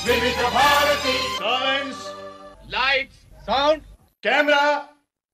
विविध Bharati. Silence, lights, sound, camera,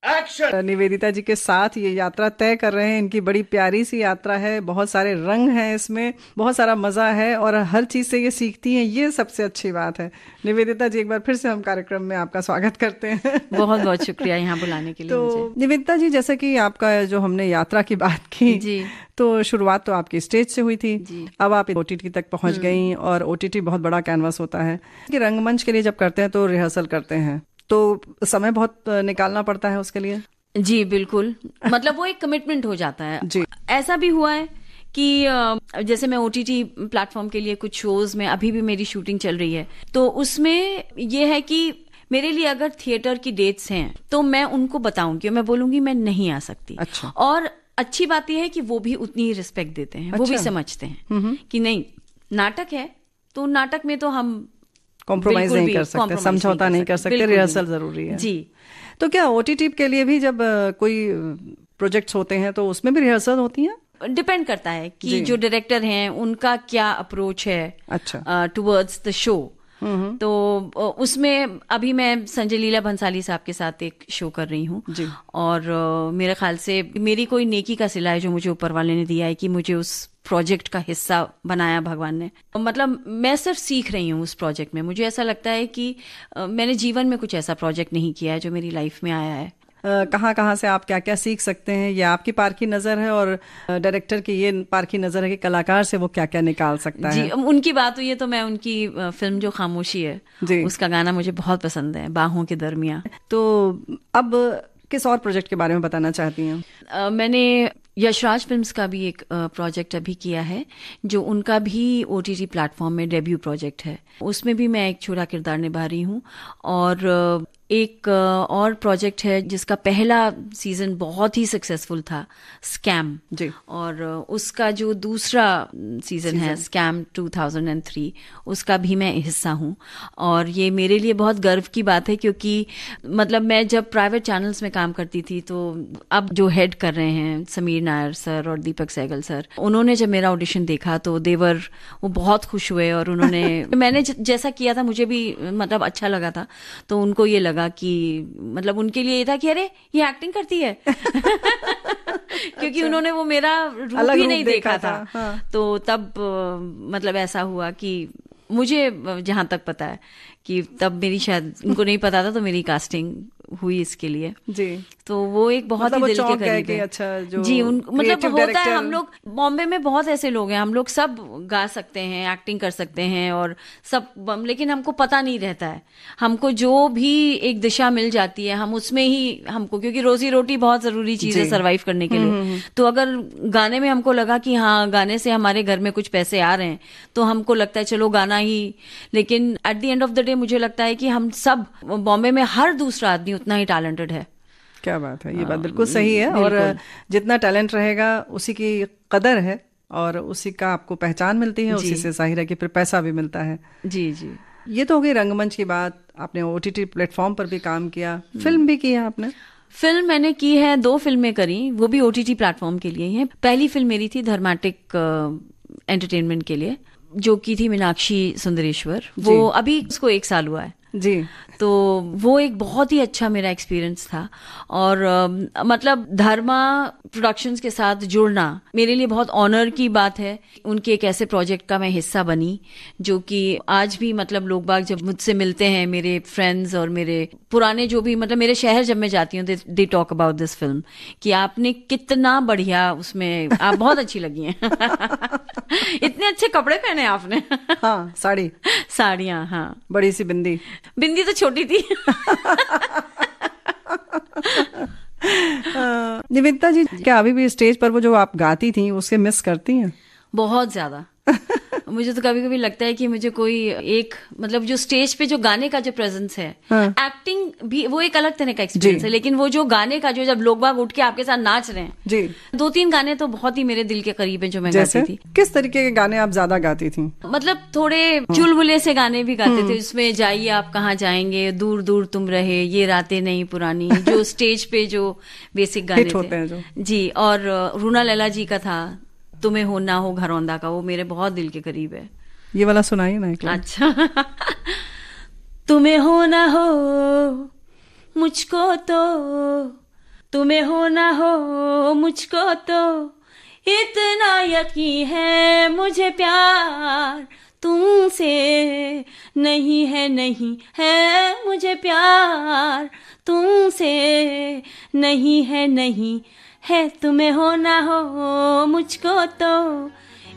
action. Nivedita ji के साथ ये यात्रा तय कर रहे हैं। इनकी बड़ी प्यारी सी यात्रा है, बहुत सारे रंग हैं इसमें, बहुत सारा मजा है और हर चीज से ये सीखती हैं, ये सबसे अच्छी बात है। निवेदिता जी, एक बार फिर से हम कार्यक्रम में आपका स्वागत करते हैं। बहुत बहुत शुक्रिया यहाँ बुलाने के लिए तो मुझे। निवेदिता जी, जैसे कि आपका जो हमने यात्रा की बात की जी, तो शुरुआत तो आपकी स्टेज से हुई थी जी। अब आप ओटीटी तक पहुंच गई और ओटीटी बहुत बड़ा कैनवास होता है कि रंगमंच के लिए जब करते हैं तो रिहर्सल करते हैं, तो समय बहुत निकालना पड़ता है उसके लिए। जी बिल्कुल, मतलब वो एक कमिटमेंट हो जाता है जी। ऐसा भी हुआ है कि जैसे मैं ओटीटी प्लेटफॉर्म के लिए कुछ शोज में अभी भी मेरी शूटिंग चल रही है, तो उसमें ये है कि मेरे लिए अगर थिएटर की डेट्स हैं तो मैं उनको बताऊंगी, मैं बोलूंगी मैं नहीं आ सकती। अच्छा। और अच्छी बात यह है कि वो भी उतनी ही रिस्पेक्ट देते हैं। वो भी समझते हैं कि नहीं, नाटक है तो नाटक में तो हम कॉम्प्रोमाइज नहीं कर सकते, समझौता नहीं कर सकते, रिहर्सल जरूरी है। जी। तो क्या ओटीटी के लिए भी जब कोई प्रोजेक्ट्स होते हैं तो उसमें भी रिहर्सल होती है? डिपेंड करता है कि जो डायरेक्टर हैं उनका क्या अप्रोच है अच्छा टुवर्ड्स द शो। तो उसमें अभी मैं संजय लीला भंसाली साहब के साथ एक शो कर रही हूँ और मेरे ख्याल से मेरी कोई नेकी का सिला है जो मुझे ऊपर वाले ने दिया है कि मुझे उस प्रोजेक्ट का हिस्सा बनाया भगवान ने। मतलब मैं सिर्फ सीख रही हूँ उस प्रोजेक्ट में। मुझे ऐसा लगता है कि मैंने जीवन में कुछ ऐसा प्रोजेक्ट नहीं किया है जो मेरी लाइफ में आया है। कहाँ से आप क्या क्या सीख सकते हैं, ये आपकी पारखी नजर है और डायरेक्टर की ये पारखी नजर है कि कलाकार से वो क्या क्या निकाल सकता है। जी, उनकी बात हुई है तो मैं उनकी फिल्म जो खामोशी है जी, उसका गाना मुझे बहुत पसंद है, बाहों के दरमियाँ। तो अब किस और प्रोजेक्ट के बारे में बताना चाहती हैं? मैंने यशराज फिल्म्स का भी एक प्रोजेक्ट अभी किया है जो उनका भी ओटीटी प्लेटफॉर्म में डेब्यू प्रोजेक्ट है। उसमें भी मैं एक छोटा किरदार निभा रही हूँ। और एक और प्रोजेक्ट है जिसका पहला सीजन बहुत ही सक्सेसफुल था, स्कैम जी, और उसका जो दूसरा सीजन है स्कैम 2003, उसका भी मैं हिस्सा हूँ। और ये मेरे लिए बहुत गर्व की बात है क्योंकि मतलब मैं जब प्राइवेट चैनल्स में काम करती थी तो अब जो हेड कर रहे हैं समीर नायर सर और दीपक सहगल सर, उन्होंने जब मेरा ऑडिशन देखा तो वो बहुत खुश हुए और उन्होंने मैंने जैसा किया था मुझे भी मतलब अच्छा लगा था, तो उनको ये लगा कि मतलब उनके लिए ये था कि अरे ये एक्टिंग करती है क्योंकि अच्छा, उन्होंने वो मेरा रूप ही नहीं देखा था। हाँ। तो तब मतलब ऐसा हुआ कि मुझे जहां तक पता है कि तब मेरी शायद उनको नहीं पता था तो मेरी कास्टिंग हुई इसके लिए जी। तो वो एक बहुत मतलब ही दिल के करीब है। अच्छा, जो जी, मतलब होता है, हम लोग बॉम्बे में बहुत ऐसे लोग हैं, हम लोग सब गा सकते हैं, एक्टिंग कर सकते हैं और सब, लेकिन हमको पता नहीं रहता है। हमको जो भी एक दिशा मिल जाती है हम उसमें ही हमको, क्योंकि रोजी रोटी बहुत जरूरी चीज है सर्वाइव करने के लिए। तो अगर गाने में हमको लगा कि हाँ गाने से हमारे घर में कुछ पैसे आ रहे हैं तो हमको लगता है चलो गाना ही। लेकिन at the end of the day मुझे लगता है कि हम सब बॉम्बे में हर दूसरा आदमी उतना ही टैलेंटेड है। क्या बात है, ये बात बिल्कुल सही है। और जितना टैलेंट रहेगा उसी की कदर है और उसी का आपको पहचान मिलती है, उसी से जाहिर है कि फिर पैसा भी मिलता है। जी जी। ये तो हो गई रंगमंच की बात। आपने ओटीटी प्लेटफॉर्म पर भी काम किया, फिल्म भी की है आपने? फिल्म मैंने की है, 2 फिल्में करी, वो भी ओटीटी प्लेटफॉर्म के लिए है। पहली फिल्म मेरी थी धर्माटिक एंटरटेनमेंट के लिए, जो की थी मीनाक्षी सुंदरेश्वर। वो अभी उसको 1 साल हुआ है जी। तो वो एक बहुत ही अच्छा मेरा एक्सपीरियंस था। और मतलब धर्मा प्रोडक्शंस के साथ जुड़ना मेरे लिए बहुत ऑनर की बात है। उनके एक ऐसे प्रोजेक्ट का मैं हिस्सा बनी जो कि आज भी मतलब लोग बाग जब मुझसे मिलते हैं, मेरे फ्रेंड्स और मेरे पुराने जो भी मतलब मेरे शहर जब मैं जाती हूँ, they talk about this film कि आपने कितना बढ़िया उसमें, आप बहुत अच्छी लगी हैं इतने अच्छे कपड़े पहने आपने। हाँ, साड़ियाँ, हाँ, बड़ी सी बिंदी तो छोटी थी निवेदिता जी, क्या अभी भी स्टेज पर वो जो आप गाती थी उसे मिस करती हैं? बहुत ज्यादा। मुझे तो कभी कभी लगता है कि मुझे कोई एक मतलब जो स्टेज पे जो गाने का जो प्रेजेंस है, एक्टिंग भी वो एक अलग तरह का एक्सपीरियंस है, लेकिन वो जो गाने का जो जब लोग बाग उठ के आपके साथ नाच रहे हैं जी, 2-3 गाने तो बहुत ही मेरे दिल के करीब है जो मैं गाती थी। किस तरीके के गाने आप ज्यादा गाती थी? मतलब थोड़े चुलबुले से गाने भी गाते थे, उसमें जाइए आप कहाँ जाएंगे, दूर दूर तुम रहे, ये रातें नहीं पुरानी, जो स्टेज पे जो बेसिक गाने थे जी। और रूना लैला जी का था तुम्हें हो ना हो घरौंदा का, वो मेरे बहुत दिल के करीब है ये वाला सुनाइए ना एक लाइन। अच्छा। तुम्हें हो ना हो मुझको तो, तुम्हें हो ना हो मुझको तो, इतना यकीन है मुझे प्यार तुमसे, नहीं है नहीं है मुझे प्यार तुमसे, नहीं है नहीं है, तुम्हें हो ना हो मुझको तो,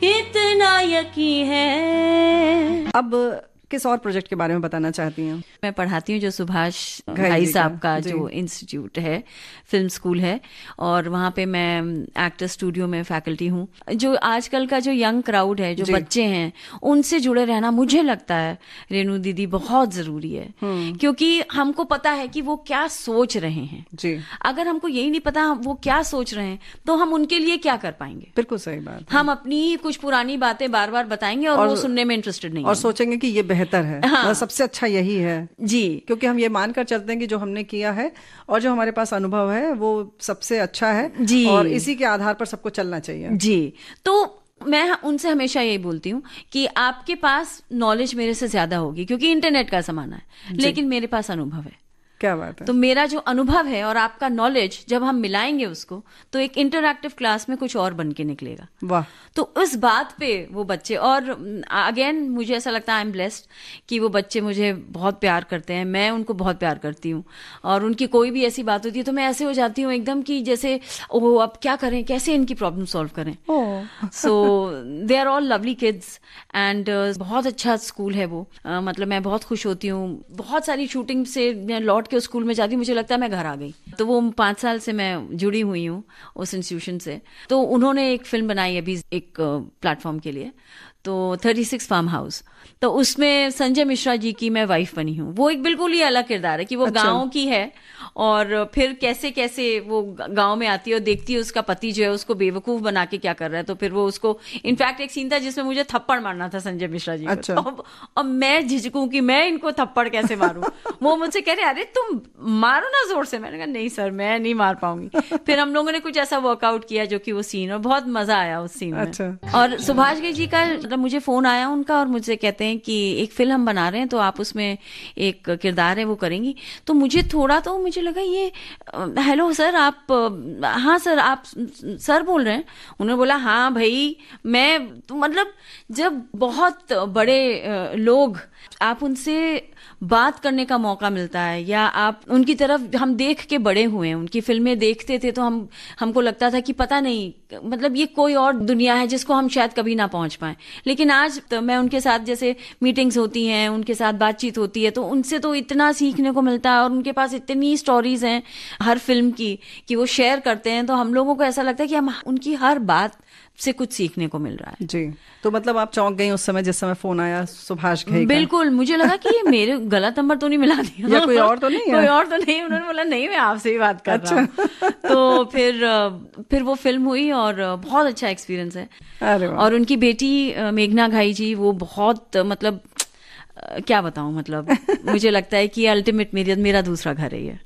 इतना यकीन है। अब किस और प्रोजेक्ट के बारे में बताना चाहती हैं? मैं पढ़ाती हूँ जो सुभाष घई घई जी साहब का, का जी। जो इंस्टीट्यूट है, फिल्म स्कूल है, और वहाँ पे मैं एक्टर स्टूडियो में फैकल्टी हूँ। जो आजकल का जो यंग क्राउड है, जो जी। बच्चे हैं, उनसे जुड़े रहना मुझे लगता है रेणु दीदी बहुत जरूरी है, क्योंकि हमको पता है कि वो क्या सोच रहे हैं। जी, अगर हमको यही नहीं पता वो क्या सोच रहे हैं तो हम उनके लिए क्या कर पाएंगे। बिल्कुल सही बात है। हम अपनी कुछ पुरानी बातें बार बार बताएंगे और वो सुनने में इंटरेस्टेड नहीं और है। सोचेंगे कि ये बेहतर है, हाँ। मतलब सबसे अच्छा यही है, जी क्योंकि हम ये मानकर चलते हैं कि जो हमने किया है और जो हमारे पास अनुभव है वो सबसे अच्छा है, जी। और इसी के आधार पर सबको चलना चाहिए। जी। तो मैं उनसे हमेशा यही बोलती हूँ कि आपके पास नॉलेज मेरे से ज्यादा होगी क्योंकि इंटरनेट का जमाना है, लेकिन मेरे पास अनुभव है। क्या बात है। तो मेरा जो अनुभव है और आपका नॉलेज जब हम मिलाएंगे उसको, तो एक इंटरैक्टिव क्लास में कुछ और बन के निकलेगा। वाह। तो उस बात पे वो बच्चे, और अगेन मुझे ऐसा लगता है आई एम ब्लेस्ड कि वो बच्चे मुझे बहुत प्यार करते हैं, मैं उनको बहुत प्यार करती हूँ, और उनकी कोई भी ऐसी बात होती है तो मैं ऐसे हो जाती हूँ एकदम कि जैसे ओह अब क्या करें, कैसे इनकी प्रॉब्लम सॉल्व करें। So they are all lovely kids and बहुत अच्छा स्कूल है वो। मतलब मैं बहुत खुश होती हूँ। बहुत सारी शूटिंग से मैं लौट के उस स्कूल में जाती हूँ, मुझे लगता है मैं घर आ गई। तो वो 5 साल से मैं जुड़ी हुई हूँ उस इंस्टीट्यूशन से। तो उन्होंने एक फिल्म बनाई अभी एक प्लेटफॉर्म के लिए, तो 36 फार्म हाउस, तो उसमें संजय मिश्रा जी की मैं वाइफ बनी हूँ। वो एक बिल्कुल ही अलग किरदार है कि वो अच्छा। गांव की है और फिर कैसे कैसे वो गांव में आती है और देखती है उसका पति जो है उसको बेवकूफ बना के क्या कर रहा है। तो फिर वो उसको, इनफैक्ट एक सीन था जिसमें मुझे थप्पड़ मारना था संजय मिश्रा जी को। अच्छा। और मैं झिझकूं कि मैं इनको थप्पड़ कैसे मारूं। वो मुझसे कह रहे अरे तुम मारो ना जोर से। मैंने कहा नहीं सर मैं नहीं मार पाऊंगी। फिर हम लोगों ने कुछ ऐसा वर्कआउट किया जो कि वो सीन, और बहुत मजा आया उस सीन में। अच्छा। और सुभाष घई जी का मतलब मुझे फोन आया उनका और मुझसे कहते हैं कि एक फिल्म हम बना रहे हैं तो आप उसमें एक किरदार है वो करेंगी। तो मुझे थोड़ा तो मुझे लगा ये हेलो सर आप, हाँ सर आप सर बोल रहे हैं। उन्होंने बोला हाँ भाई मैं, तो मतलब जब बहुत बड़े लोग आप उनसे बात करने का मौका मिलता है या आप उनकी तरफ, हम देख के बड़े हुए हैं, उनकी फिल्में देखते थे तो हमको लगता था कि पता नहीं मतलब ये कोई और दुनिया है जिसको हम शायद कभी ना पहुंच पाए। लेकिन आज तो मैं उनके साथ जैसे मीटिंग्स होती हैं, उनके साथ बातचीत होती है, तो उनसे तो इतना सीखने को मिलता है और उनके पास इतनी स्टोरीज हैं हर फिल्म की कि वो शेयर करते हैं। तो हम लोगों को ऐसा लगता है कि हम उनकी हर बात से कुछ सीखने को मिल रहा है। जी, तो मतलब आप चौंक गई उस समय जिस समय फोन आया सुभाष घई का? बिल्कुल, मुझे लगा कि ये मेरे गलत नंबर तो नहीं मिला दिया या कोई और तो नहीं है? कोई और तो नहीं। उन्होंने बोला नहीं मैं आपसे ही बात कर रहा हूँ। तो फिर वो फिल्म हुई और बहुत अच्छा एक्सपीरियंस है। अरे वाह। और उनकी बेटी मेघना घई जी वो बहुत मतलब क्या बताऊं, मतलब मुझे लगता है कि अल्टीमेट मेरा दूसरा घर है ये।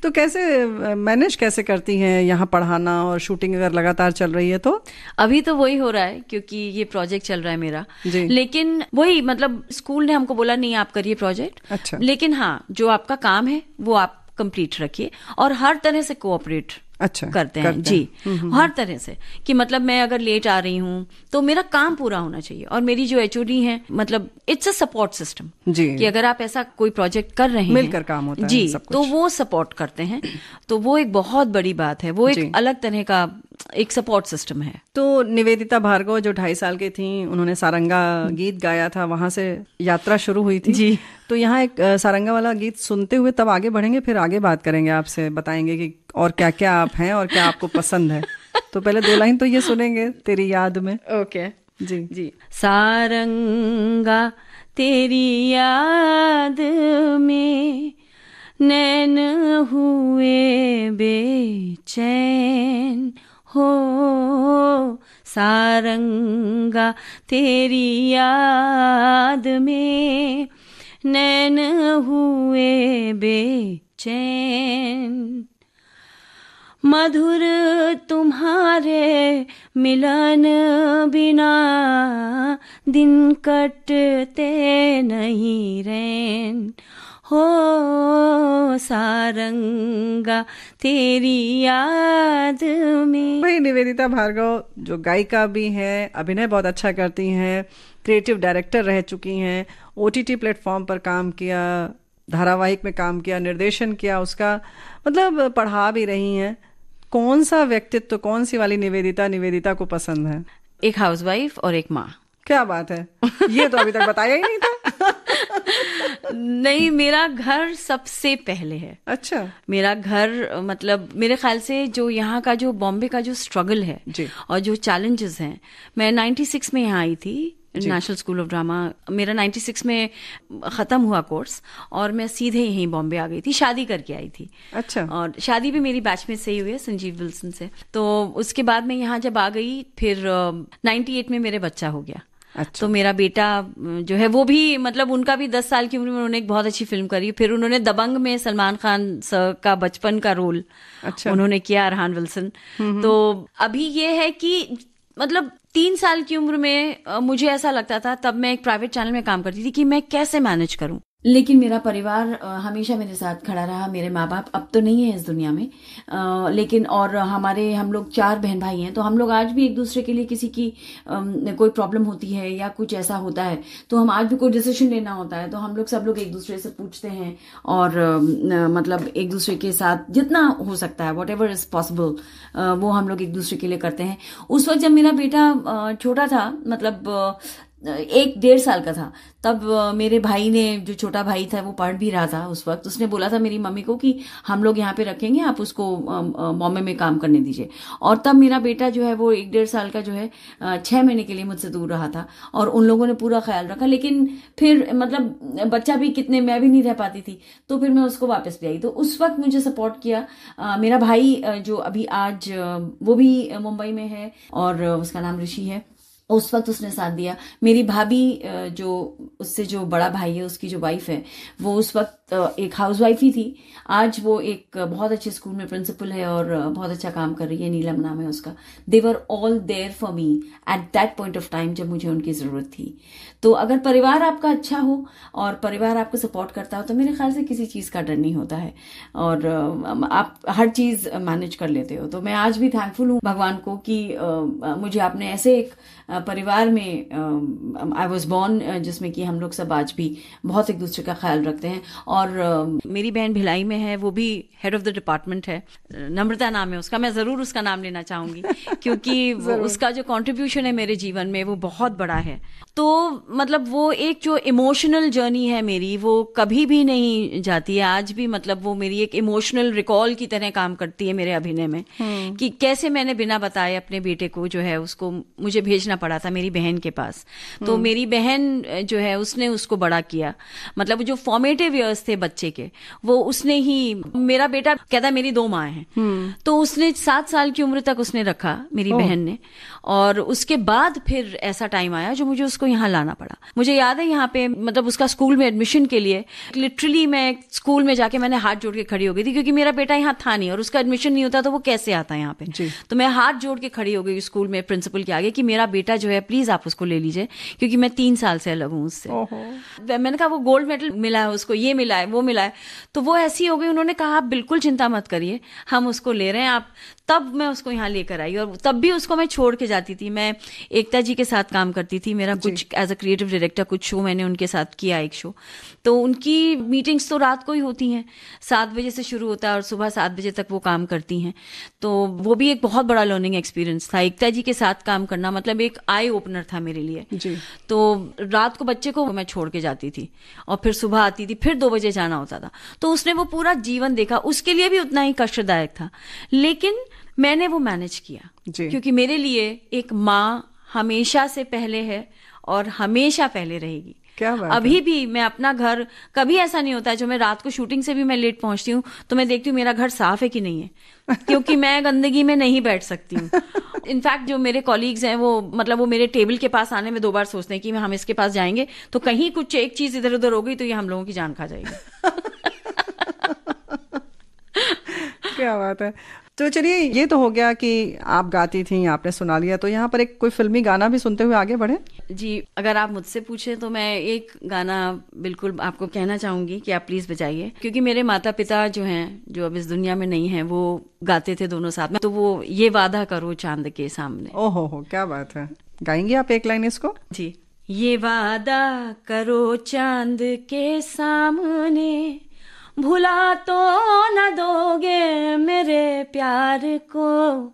तो कैसे मैनेज कैसे करती हैं यहाँ पढ़ाना और शूटिंग अगर लगातार चल रही है तो? अभी तो वही हो रहा है क्योंकि ये प्रोजेक्ट चल रहा है मेरा जी। लेकिन वही मतलब स्कूल ने हमको बोला नहीं आप करिए प्रोजेक्ट। अच्छा। लेकिन हाँ जो आपका काम है वो आप कंप्लीट रखिए और हर तरह से कोऑपरेट अच्छा करते हैं। जी हर तरह से कि मतलब मैं अगर लेट आ रही हूँ तो मेरा काम पूरा होना चाहिए। और मेरी जो एचओडी है मतलब इट्स अ सपोर्ट सिस्टम जी, कि अगर आप ऐसा कोई प्रोजेक्ट कर रहे हैं मिलकर काम होता है जी सब कुछ। तो वो सपोर्ट करते हैं। तो वो एक बहुत बड़ी बात है, वो जी। एक अलग तरह का एक सपोर्ट सिस्टम है। तो निवेदिता भार्गव जो 2.5 साल की थी उन्होंने सारंगा गीत गाया था, वहां से यात्रा शुरू हुई थी। जी। तो यहाँ एक सारंगा वाला गीत सुनते हुए तब आगे बढ़ेंगे, फिर आगे बात करेंगे आपसे, बताएंगे कि और क्या क्या आप हैं और क्या आपको पसंद है। तो पहले 2 लाइन तो ये सुनेंगे तेरी याद में। ओके जी जी। सारंगा तेरी याद में नैन हुए बेचैन हो, सारंगा तेरी याद में नैन हुए बेचैन, मधुर तुम्हारे मिलन बिना दिन कटते नहीं रैन, हो सारंगा तेरी याद में। वही निवेदिता भार्गव जो गायिका भी हैं, अभिनय बहुत अच्छा करती हैं, क्रिएटिव डायरेक्टर रह चुकी हैं, OTT प्लेटफॉर्म पर काम किया, धारावाहिक में काम किया, निर्देशन किया उसका, मतलब पढ़ा भी रही हैं। कौन सा व्यक्तित्व, कौन सी वाली निवेदिता को पसंद है? एक हाउसवाइफ और एक माँ। क्या बात है, ये तो अभी तक बताया ही नहीं था। नहीं, मेरा घर सबसे पहले है। अच्छा। मेरा घर मतलब मेरे ख्याल से जो यहाँ का जो बॉम्बे का जो स्ट्रगल है जी। और जो चैलेंजेस हैं, मैं 96 में यहाँ आई थी, नेशनल स्कूल ऑफ ड्रामा। मेरा 96 में खत्म हुआ कोर्स और मैं सीधे यहीं बॉम्बे आ गई थी, शादी करके आई थी। अच्छा। और शादी भी मेरी बैचमेट से ही हुई है, संजीव विल्सन से। तो उसके बाद मैं यहाँ जब आ गई, फिर 98 में मेरे बच्चा हो गया। अच्छा। तो मेरा बेटा जो है वो भी मतलब उनका भी 10 साल की उम्र में उन्होंने एक बहुत अच्छी फिल्म करी। फिर उन्होंने दबंग में सलमान खान सर का बचपन का रोल अच्छा उन्होंने किया, अरहान विल्सन। तो अभी ये है कि मतलब 3 साल की उम्र में मुझे ऐसा लगता था, तब मैं एक प्राइवेट चैनल में काम करती थी, कि मैं कैसे मैनेज करूं। लेकिन मेरा परिवार हमेशा मेरे साथ खड़ा रहा। मेरे माँ बाप अब तो नहीं है इस दुनिया में, लेकिन और हम लोग 4 बहन भाई हैं। तो हम लोग आज भी एक दूसरे के लिए, किसी की कोई प्रॉब्लम होती है या कुछ ऐसा होता है तो हम आज भी कोई डिसीजन लेना होता है तो हम लोग सब लोग एक दूसरे से पूछते हैं और मतलब एक दूसरे के साथ जितना हो सकता है, वॉट एवर इज पॉसिबल, वो हम लोग एक दूसरे के लिए करते हैं। उस वक्त जब मेरा बेटा छोटा था, मतलब 1-1.5 साल का था, तब मेरे भाई ने, जो छोटा भाई था वो पढ़ भी रहा था उस वक्त, उसने बोला था मेरी मम्मी को कि हम लोग यहाँ पे रखेंगे, आप उसको बॉम्बे में काम करने दीजिए। और तब मेरा बेटा जो है वो 1-1.5 साल का जो है 6 महीने के लिए मुझसे दूर रहा था और उन लोगों ने पूरा ख्याल रखा। लेकिन फिर मतलब बच्चा भी कितने, मैं भी नहीं रह पाती थी, तो फिर मैं उसको वापस ले आई। तो उस वक्त मुझे सपोर्ट किया मेरा भाई जो अभी आज वो भी मुंबई में है और उसका नाम ऋषि है। उस वक्त उसने साथ दिया। मेरी भाभी जो उससे जो बड़ा भाई है, उसकी जो वाइफ है, वो उस वक्त एक हाउसवाइफ ही थी। आज वो एक बहुत अच्छे स्कूल में प्रिंसिपल है और बहुत अच्छा काम कर रही है, नीलम नाम है उसका। They were all there for me at that point of time जब मुझे उनकी जरूरत थी। तो अगर परिवार आपका अच्छा हो और परिवार आपको सपोर्ट करता हो तो मेरे ख्याल से किसी चीज का डर नहीं होता है और आप हर चीज मैनेज कर लेते हो। तो मैं आज भी थैंकफुल हूँ भगवान को कि मुझे आपने ऐसे एक परिवार में आई वॉज बॉर्न जिसमें कि हम लोग सब आज भी बहुत एक दूसरे का ख्याल रखते हैं। और मेरी बहन भिलाई में है, वो भी हेड ऑफ द डिपार्टमेंट है, नम्रता नाम है उसका। मैं जरूर उसका नाम लेना चाहूंगी क्योंकि उसका जो कंट्रीब्यूशन है मेरे जीवन में वो बहुत बड़ा है। तो मतलब वो एक जो इमोशनल जर्नी है मेरी, वो कभी भी नहीं जाती है। आज भी मतलब वो मेरी एक इमोशनल रिकॉल की तरह काम करती है मेरे अभिनय में कि कैसे मैंने बिना बताए अपने बेटे को जो है उसको मुझे भेजना पड़ा था मेरी बहन के पास। तो मेरी बहन जो है उसने उसको बड़ा किया, मतलब जो फॉर्मेटिव इयर्स थे बच्चे के वो उसने ही। मेरा बेटा कहता मेरी 2 माँ हैं, तो उसने 7 साल की उम्र तक उसने रखा मेरी बहन ने। और उसके बाद फिर ऐसा टाइम आया जो मुझे उसको यहाँ लाना पड़ा। मुझे याद है यहाँ पे मतलब उसका स्कूल में एडमिशन के लिए लिटरली मैं स्कूल में जाके मैंने हाथ जोड़ के खड़ी हो गई थी क्योंकि मेरा बेटा यहाँ था नहीं और उसका एडमिशन नहीं होता तो वो कैसे आता यहाँ पे। तो मैं हाथ जोड़ के खड़ी हो गई स्कूल में प्रिंसिपल के आगे कि मेरा बेटा जो है प्लीज आप उसको ले लीजिए क्योंकि मैं 3 साल से अलग हूँ उससे। मैंने कहा वो गोल्ड मेडल मिला है उसको, ये मिला है, वो मिला है। तो वो ऐसी हो गई, उन्होंने कहा आप बिल्कुल चिंता मत करिए, हम उसको ले रहे हैं आप। तब मैं उसको यहाँ लेकर आई और तब भी उसको मैं छोड़ के जाती थी। मैं एकता जी के साथ काम करती थी, मेरा कुछ एज अ क्रिएटिव डायरेक्टर कुछ शो मैंने उनके साथ किया, एक शो। तो उनकी मीटिंग्स तो रात को ही होती हैं, 7 बजे से शुरू होता है और सुबह 7 बजे तक वो काम करती हैं। तो वो भी एक बहुत बड़ा लर्निंग एक्सपीरियंस था। एकता जी के साथ काम करना मतलब एक आई ओपनर था मेरे लिए जी। तो रात को बच्चे को मैं छोड़ के जाती थी और फिर सुबह आती थी, फिर 2 बजे जाना होता था। तो उसने वो पूरा जीवन देखा, उसके लिए भी उतना ही कष्टदायक था, लेकिन मैंने वो मैनेज किया क्योंकि मेरे लिए एक माँ हमेशा से पहले है और हमेशा पहले रहेगी। क्या बात अभी है? भी मैं अपना घर कभी ऐसा नहीं होता है जो मैं रात को शूटिंग से भी मैं लेट पहुंचती हूँ तो मैं देखती हूँ मेरा घर साफ है कि नहीं है क्योंकि मैं गंदगी में नहीं बैठ सकती हूँ। इनफैक्ट जो मेरे कॉलीग्स हैं वो मतलब वो मेरे टेबल के पास आने में 2 बार सोचते हैं कि हम इसके पास जाएंगे तो कहीं कुछ एक चीज इधर उधर हो गई तो ये हम लोगों की जान खा जाएगी। क्या बात है। तो चलिए, ये तो हो गया कि आप गाती थी, आपने सुना लिया, तो यहाँ पर एक कोई फिल्मी गाना भी सुनते हुए आगे बढ़े। जी, अगर आप मुझसे पूछे तो मैं एक गाना बिल्कुल आपको कहना चाहूंगी कि आप प्लीज बजाइए, क्योंकि मेरे माता पिता जो हैं, जो अब इस दुनिया में नहीं हैं, वो गाते थे दोनों साथ में। तो वो ये वादा करो चांद के सामने। ओहो हो, क्या बात है। गाएंगे आप एक लाइन इसको? जी। ये वादा करो चांद के सामने, भुला तो न दोगे मेरे प्यार को,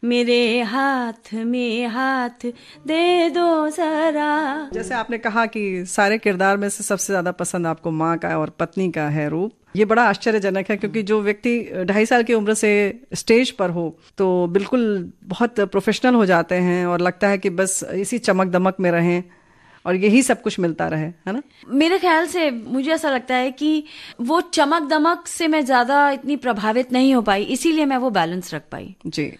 मेरे हाथ में हाथ दे दो जरा। जैसे आपने कहा कि सारे किरदार में से सबसे ज्यादा पसंद आपको माँ का और पत्नी का है रूप। ये बड़ा आश्चर्यजनक है, क्योंकि जो व्यक्ति 2.5 साल की उम्र से स्टेज पर हो तो बिल्कुल बहुत प्रोफेशनल हो जाते हैं और लगता है कि बस इसी चमक दमक में रहें और यही सब कुछ मिलता रहे, है ना। मेरे ख्याल से मुझे ऐसा लगता है कि वो चमक दमक से मैं ज्यादा इतनी प्रभावित नहीं हो पाई, इसीलिए मैं वो बैलेंस रख पाई जी,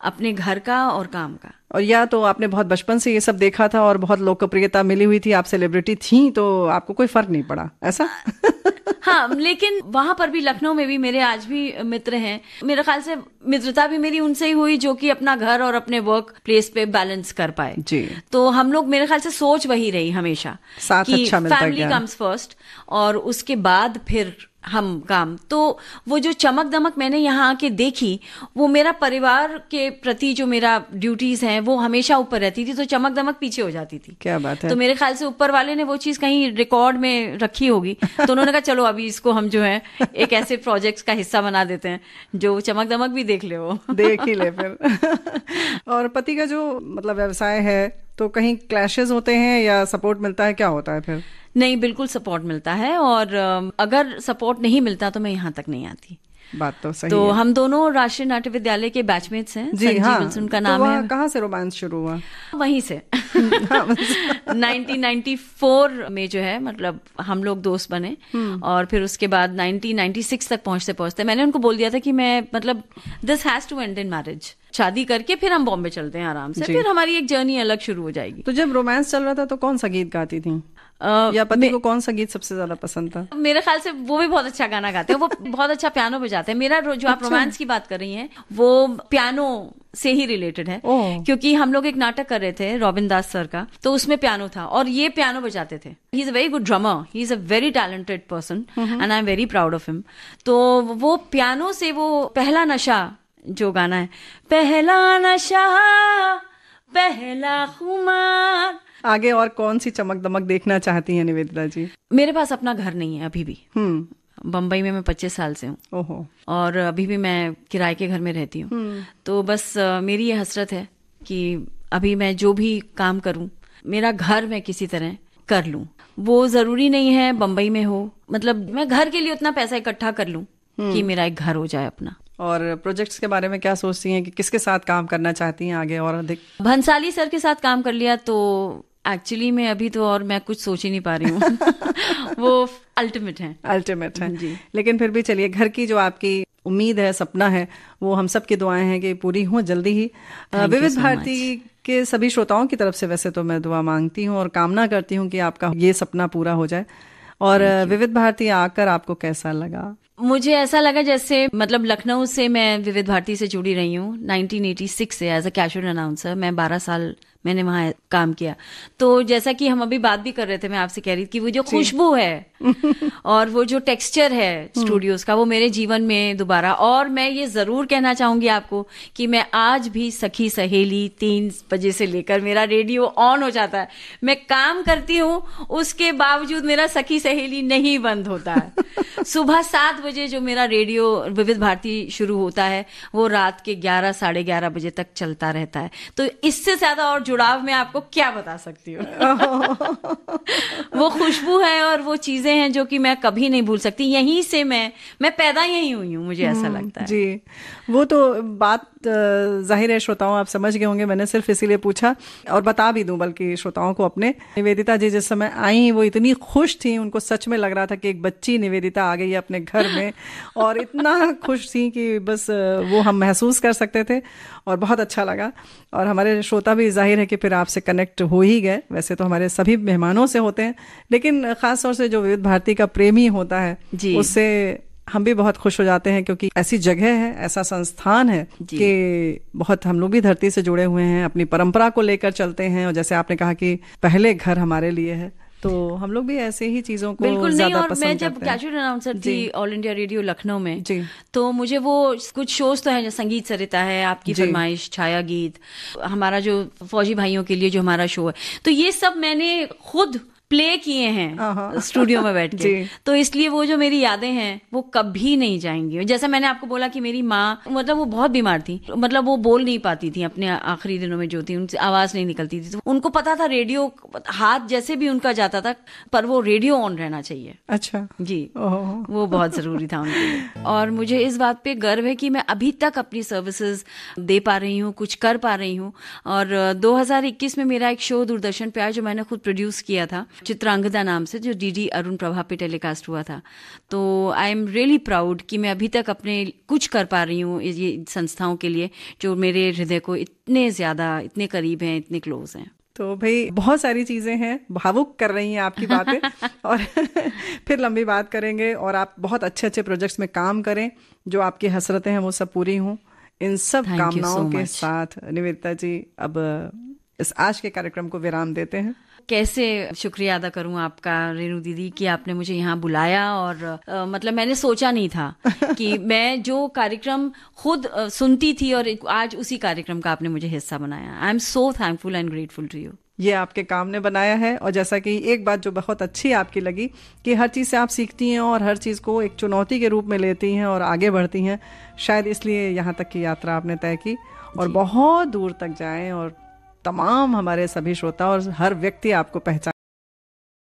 अपने घर का और काम का। और या तो आपने बहुत बचपन से ये सब देखा था और बहुत लोकप्रियता मिली हुई थी, आप सेलिब्रिटी थी, तो आपको कोई फर्क नहीं पड़ा, ऐसा? हाँ, लेकिन वहां पर भी, लखनऊ में भी मेरे आज भी मित्र हैं। मेरे ख्याल से मित्रता भी मेरी उनसे ही हुई जो कि अपना घर और अपने वर्क प्लेस पे बैलेंस कर पाए जी। तो हम लोग, मेरे ख्याल से सोच वही रही हमेशा, साथ कि अच्छा मिलता फैमिली गया। कम्स फर्स्ट और उसके बाद फिर हम काम। तो वो जो चमक दमक मैंने यहाँ आके देखी, वो मेरा परिवार के प्रति जो मेरा ड्यूटीज हैं वो हमेशा ऊपर रहती थी, तो चमक दमक पीछे हो जाती थी। क्या बात है। तो मेरे ख्याल से ऊपर वाले ने वो चीज कहीं रिकॉर्ड में रखी होगी, तो उन्होंने कहा चलो अभी इसको हम जो है एक ऐसे प्रोजेक्ट्स का हिस्सा बना देते हैं जो चमक दमक भी देख ले, वो देख ही ले फिर। और पति का जो मतलब व्यवसाय है, तो कहीं क्लैशेस होते हैं या सपोर्ट मिलता है, क्या होता है फिर? नहीं, बिल्कुल सपोर्ट मिलता है, और अगर सपोर्ट नहीं मिलता तो मैं यहाँ तक नहीं आती। बात तो सही तो है। हम दोनों राष्ट्रीय नाट्य विद्यालय के बैचमेट्स हैं। जी संजीव हाँ, विल्सन का तो नाम है। कहाँ से रोमांस शुरू हुआ? वहीं से 1994 में जो है, मतलब हम लोग दोस्त बने, और फिर उसके बाद 1996 तक पहुंचते पहुंचते मैंने उनको बोल दिया था कि मैं, मतलब this has to end in marriage, शादी करके फिर हम बॉम्बे चलते हैं आराम से, फिर हमारी एक जर्नी अलग शुरू हो जाएगी। तो जब रोमांस चल रहा था तो कौन सा गीत गाती थी, या पति को कौन सा गीत सबसे ज्यादा पसंद था? मेरे ख्याल से वो भी बहुत अच्छा गाना गाते हैं, वो बहुत अच्छा पियानो बजाते हैं। मेरा जो आप रोमांस की बात कर रही हैं वो पियानो से ही रिलेटेड है, क्योंकि हम लोग एक नाटक कर रहे थे रॉबिन दास सर का, तो उसमें पियानो था और ये पियानो बजाते थे। He is a very good drummer, he is a very talented person and I am very proud of him. तो वो पियानो से वो पहला नशा जो गाना है, पहला नशा पहला खुमार। आगे और कौन सी चमक दमक देखना चाहती हैं निवेदिता जी? मेरे पास अपना घर नहीं है अभी भी। बम्बई में मैं 25 साल से हूँ। ओहो। और अभी भी मैं किराए के घर में रहती हूँ। तो बस मेरी ये हसरत है कि अभी मैं जो भी काम करूँ, मेरा घर मैं किसी तरह कर लूँ। वो जरूरी नहीं है बम्बई में हो, मतलब मैं घर के लिए उतना पैसा इकट्ठा कर लूँ कि मेरा एक घर हो जाए अपना। और प्रोजेक्ट्स के बारे में क्या सोचती हैं कि किसके साथ काम करना चाहती हैं आगे और अधिक? भंसाली सर के साथ काम कर लिया तो एक्चुअली में अभी तो और मैं कुछ सोच ही नहीं पा रही हूँ। वो अल्टीमेट है जी। लेकिन फिर भी चलिए, घर की जो आपकी उम्मीद है, सपना है, वो हम सब की दुआएं हैं कि पूरी हो जल्दी ही। विविध भारती के सभी श्रोताओं की तरफ से वैसे तो मैं दुआ मांगती हूँ और कामना करती हूँ कि आपका ये सपना पूरा हो जाए। और विविध भारती आकर आपको कैसा लगा? मुझे ऐसा लगा जैसे, मतलब लखनऊ से मैं विविध भारती से जुड़ी रही हूँ 1986 से एज अ कैजुअल अनाउंसर। मैं 12 साल मैंने वहां काम किया। तो जैसा कि हम अभी बात भी कर रहे थे, मैं आपसे कह रही थी कि वो जो खुशबू है और वो जो टेक्सचर है स्टूडियोज का, वो मेरे जीवन में दोबारा। और मैं ये जरूर कहना चाहूंगी आपको कि मैं आज भी सखी सहेली 3 बजे से लेकर मेरा रेडियो ऑन हो जाता है। मैं काम करती हूँ, उसके बावजूद मेरा सखी सहेली नहीं बंद होता है। सुबह 7 बजे जो मेरा रेडियो विविध भारती शुरू होता है, वो रात के 11 साढ़े 11 बजे तक चलता रहता है। तो इससे ज्यादा और जुड़ाव मैं आपको क्या बता सकती हूँ। वो खुशबू है और वो चीजें हैं जो कि मैं कभी नहीं भूल सकती। यहीं से मैं पैदा यहीं हुई हूँ, मुझे ऐसा लगता है। जी, वो तो बात जाहिर है श्रोताओं आप समझ गए होंगे, मैंने सिर्फ इसीलिए पूछा और बता भी दूं बल्कि श्रोताओं को अपने। निवेदिता जी जिस समय आई वो इतनी खुश थी, उनको सच में लग रहा था कि एक बच्ची निवेदिता आ गई है अपने घर में, और इतना खुश थी कि बस वो हम महसूस कर सकते थे और बहुत अच्छा लगा। और हमारे श्रोता भी जाहिर है कि फिर आपसे कनेक्ट हो ही गए। वैसे तो हमारे सभी मेहमानों से होते हैं, लेकिन खास तौर से जो विविध भारती का प्रेमी होता है उससे हम भी बहुत खुश हो जाते हैं क्योंकि ऐसी जगह है, ऐसा संस्थान है कि बहुत हम लोग भी धरती से जुड़े हुए हैं, अपनी परंपरा को लेकर चलते हैं। और जैसे आपने कहा कि पहले घर हमारे लिए है, तो हम लोग भी ऐसे ही चीजों को बिल्कुल ज्यादा नहीं। और पसंद मैं जब करते हैं। कैजुअल अनाउंसर थी ऑल इंडिया रेडियो लखनऊ में, जी। तो मुझे वो कुछ शोज तो है, जो संगीत सरिता है, आपकी फरमाइश, छाया गीत, हमारा जो फौजी भाइयों के लिए जो हमारा शो है, तो ये सब मैंने खुद प्ले किए हैं स्टूडियो में बैठ के। तो इसलिए वो जो मेरी यादें हैं वो कभी नहीं जाएंगी। जैसा मैंने आपको बोला कि मेरी माँ, मतलब वो बहुत बीमार थी, मतलब वो बोल नहीं पाती थी, अपने आखिरी दिनों में जो थी उनसे आवाज नहीं निकलती थी। तो उनको पता था रेडियो, हाथ जैसे भी उनका जाता था, पर वो रेडियो ऑन रहना चाहिए। अच्छा जी, वो बहुत जरूरी था उनके लिए। और मुझे इस बात पे गर्व है कि मैं अभी तक अपनी सर्विसेज दे पा रही हूँ, कुछ कर पा रही हूँ। और 2021 में मेरा एक शो दूरदर्शन पे आया जो मैंने खुद प्रोड्यूस किया था, चित्रांगदा नाम से, जो डीडी अरुण प्रभा पे टेलीकास्ट हुआ था। तो आई एम रियली प्राउड कि मैं अभी तक अपने कुछ कर पा रही हूँ ये संस्थाओं के लिए, जो मेरे हृदय को इतने ज्यादा, इतने करीब हैं, इतने क्लोज हैं। तो भाई बहुत सारी चीजें हैं, भावुक कर रही हैं आपकी बातें और फिर लंबी बात करेंगे। और आप बहुत अच्छे अच्छे प्रोजेक्ट्स में काम करें, जो आपकी हसरतें हैं वो सब पूरी हों। इन सब कामनाओं के साथ निवेदिता जी अब इस आज के कार्यक्रम को विराम देते हैं। कैसे शुक्रिया अदा करूं आपका रेणु दीदी कि आपने मुझे यहाँ बुलाया। और मतलब मैंने सोचा नहीं था कि मैं जो कार्यक्रम खुद सुनती थी और आज उसी कार्यक्रम का आपने मुझे हिस्सा बनाया। I am so thankful and grateful to you. ये आपके काम ने बनाया है। और जैसा कि एक बात जो बहुत अच्छी आपकी लगी कि हर चीज़ से आप सीखती हैं और हर चीज़ को एक चुनौती के रूप में लेती हैं और आगे बढ़ती हैं। शायद इसलिए यहाँ तक की यात्रा आपने तय की और बहुत दूर तक जाएं और तमाम हमारे सभी श्रोता और हर व्यक्ति आपको पहचान